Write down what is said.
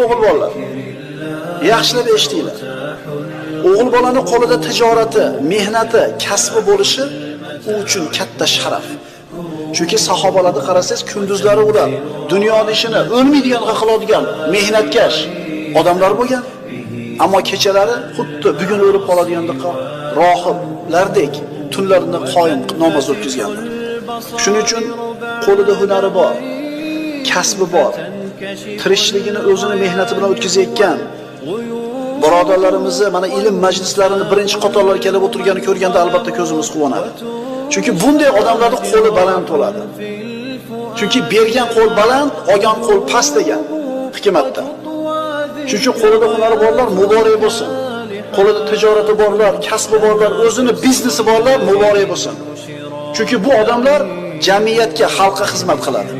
o'g'il bolalar. Yaxshilab eshitinglar. O'g'il bolaning qo'lida tijorati, mehnati, kasbi bo'lishi u uchun katta sharaf. Chunki sahobalarni qarasangiz, kunduzlari ular dunyoning ishini o'lmaydigan qiladigan mehnatkash odamlar bo'lgan. Ammo kechalari xuddi bugun o'lib qoladigandek rohiblardek tunlarini qoyim namoz o'tkazganlar. Shuning uchun qo'lida hunari bor, kasbi bor, tirikchiligini o'zini mehnati bilan o'tkazayotgan birodarlarimizni mana ilm majlislarini birinchi qatorlarga kelib o'tirganini ko'rganda albatta ko'zimiz quvonadi. Chunki bunday odamlarning qo'li baland bo'ladi. Chunki bergan qo'l baland, olgan qo'l past degan hikmatda. Shuning uchun qo'lida hunari borlar muborak bo'lsin. Qo'lida tijorati borlar, kasbi borlar, o'zini biznesi borlar muborak bo'lsin. Chunki bu odamlar jamiyatga, xalqqa xizmat qiladi.